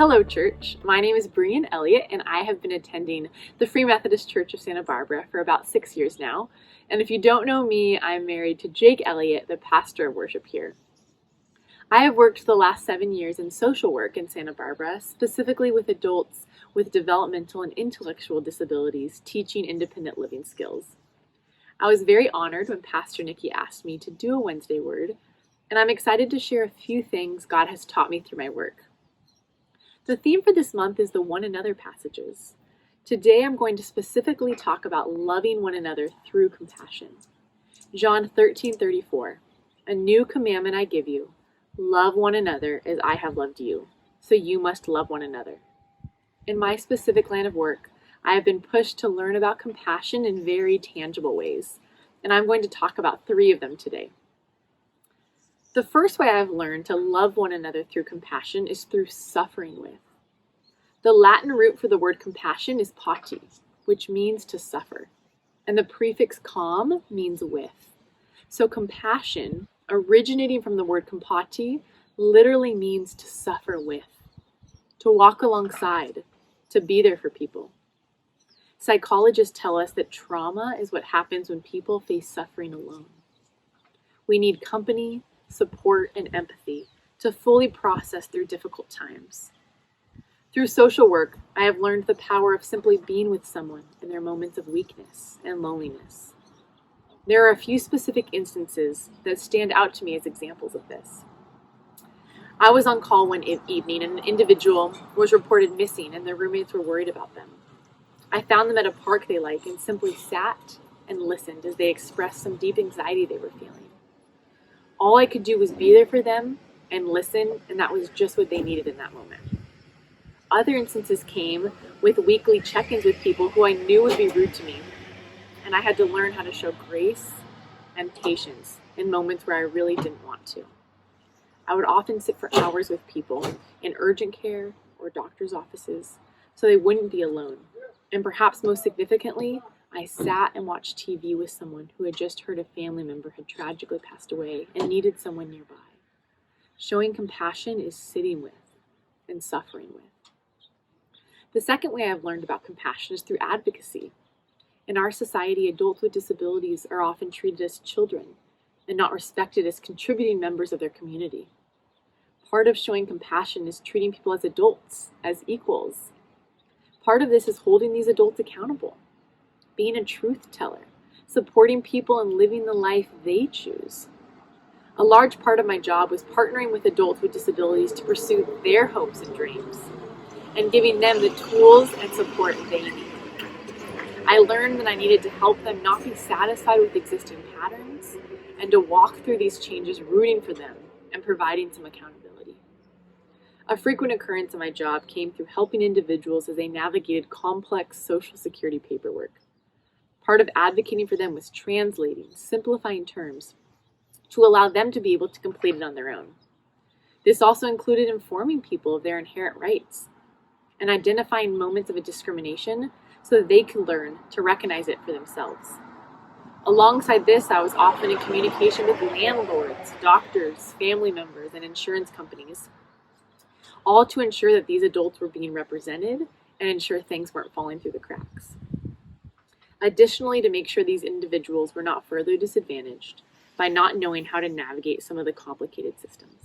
Hello, church. My name is Breean Elliott, and I have been attending the Free Methodist Church of Santa Barbara for about 6 years now. And if you don't know me, I'm married to Jake Elliott, the pastor of worship here. I have worked the last 7 years in social work in Santa Barbara, specifically with adults with developmental and intellectual disabilities, teaching independent living skills. I was very honored when Pastor Nikki asked me to do a Wednesday word, and I'm excited to share a few things God has taught me through my work. The theme for this month is the one another passages. Today I'm going to specifically talk about loving one another through compassion. John 13:34, "A new commandment I give you, love one another as I have loved you, so you must love one another." In my specific line of work, I have been pushed to learn about compassion in very tangible ways, and I'm going to talk about 3 of them today. The first way I've learned to love one another through compassion is through suffering with. The Latin root for the word compassion is pati, which means to suffer, and the prefix com means with. So compassion, originating from the word compati, literally means to suffer with, to walk alongside, to be there for people. Psychologists tell us that trauma is what happens when people face suffering alone. We need company, support, and empathy to fully process through difficult times. Through social work, I have learned the power of simply being with someone in their moments of weakness and loneliness. There are a few specific instances that stand out to me as examples of this. I was on call one evening and an individual was reported missing and their roommates were worried about them. I found them at a park they like and simply sat and listened as they expressed some deep anxiety they were feeling. All I could do was be there for them and listen, and that was just what they needed in that moment. Other instances came with weekly check-ins with people who I knew would be rude to me, and I had to learn how to show grace and patience in moments where I really didn't want to. I would often sit for hours with people in urgent care or doctor's offices so they wouldn't be alone. And perhaps most significantly, I sat and watched TV with someone who had just heard a family member had tragically passed away and needed someone nearby. Showing compassion is sitting with and suffering with. The second way I've learned about compassion is through advocacy. In our society, adults with disabilities are often treated as children and not respected as contributing members of their community. Part of showing compassion is treating people as adults, as equals. Part of this is holding these adults accountable, being a truth teller, supporting people and living the life they choose. A large part of my job was partnering with adults with disabilities to pursue their hopes and dreams and giving them the tools and support they need. I learned that I needed to help them not be satisfied with existing patterns and to walk through these changes rooting for them and providing some accountability. A frequent occurrence in my job came through helping individuals as they navigated complex Social Security paperwork. Part of advocating for them was translating, simplifying terms to allow them to be able to complete it on their own. This also included informing people of their inherent rights and identifying moments of a discrimination so that they could learn to recognize it for themselves. Alongside this, I was often in communication with landlords, doctors, family members, and insurance companies, all to ensure that these adults were being represented and ensure things weren't falling through the cracks. Additionally, to make sure these individuals were not further disadvantaged by not knowing how to navigate some of the complicated systems.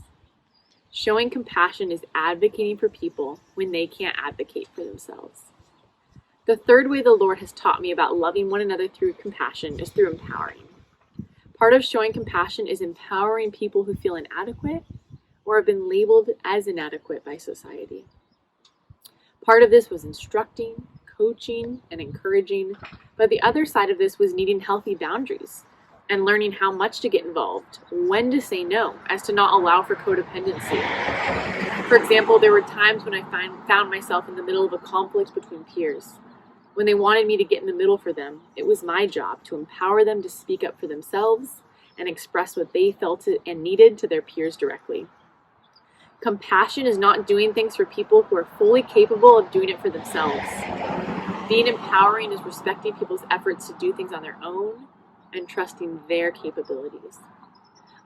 Showing compassion is advocating for people when they can't advocate for themselves. The third way the Lord has taught me about loving one another through compassion is through empowering. Part of showing compassion is empowering people who feel inadequate or have been labeled as inadequate by society. Part of this was instructing, coaching, and encouraging, but the other side of this was needing healthy boundaries and learning how much to get involved, when to say no, as to not allow for codependency. For example, there were times when I found myself in the middle of a conflict between peers. When they wanted me to get in the middle for them, it was my job to empower them to speak up for themselves and express what they felt and needed to their peers directly. Compassion is not doing things for people who are fully capable of doing it for themselves. Being empowering is respecting people's efforts to do things on their own and trusting their capabilities.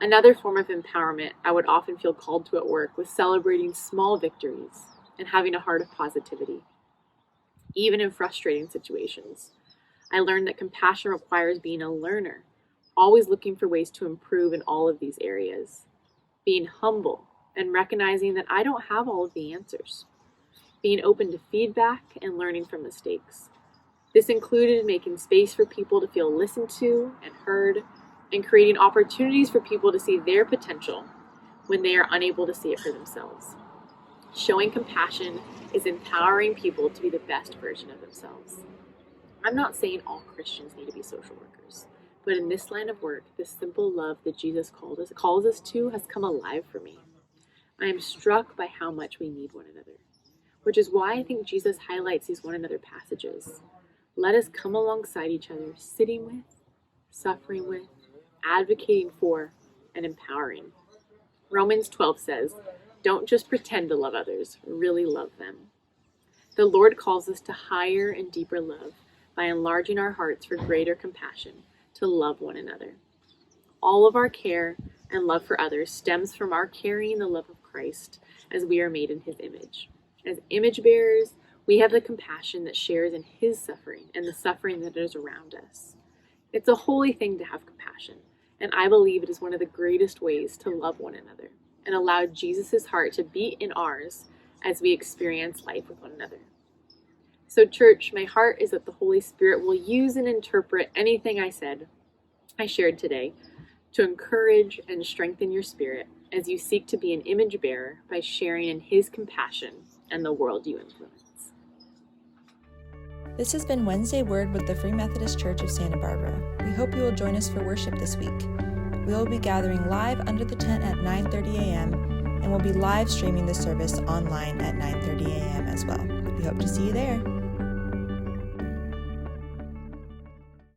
Another form of empowerment I would often feel called to at work was celebrating small victories and having a heart of positivity, even in frustrating situations. I learned that compassion requires being a learner, always looking for ways to improve in all of these areas, being humble and recognizing that I don't have all of the answers, being open to feedback and learning from mistakes. This included making space for people to feel listened to and heard, and creating opportunities for people to see their potential when they are unable to see it for themselves. Showing compassion is empowering people to be the best version of themselves. I'm not saying all Christians need to be social workers, but in this line of work, the simple love that Jesus calls us to has come alive for me. I am struck by how much we need one another, which is why I think Jesus highlights these one another passages. Let us come alongside each other, sitting with, suffering with, advocating for, and empowering. Romans 12 says, don't just pretend to love others, really love them. The Lord calls us to higher and deeper love by enlarging our hearts for greater compassion, to love one another. All of our care and love for others stems from our carrying the love of Christ as we are made in his image. As image bearers, we have the compassion that shares in his suffering and the suffering that is around us. It's a holy thing to have compassion, and I believe it is one of the greatest ways to love one another and allow Jesus' heart to beat in ours as we experience life with one another. So church, my heart is that the Holy Spirit will use and interpret anything I shared today to encourage and strengthen your spirit as you seek to be an image bearer by sharing in his compassion and the world you influence. This has been Wednesday Word with the Free Methodist Church of Santa Barbara. We hope you will join us for worship this week. We will be gathering live under the tent at 9:30 a.m. and we'll be live streaming the service online at 9:30 a.m. as well. We hope to see you there.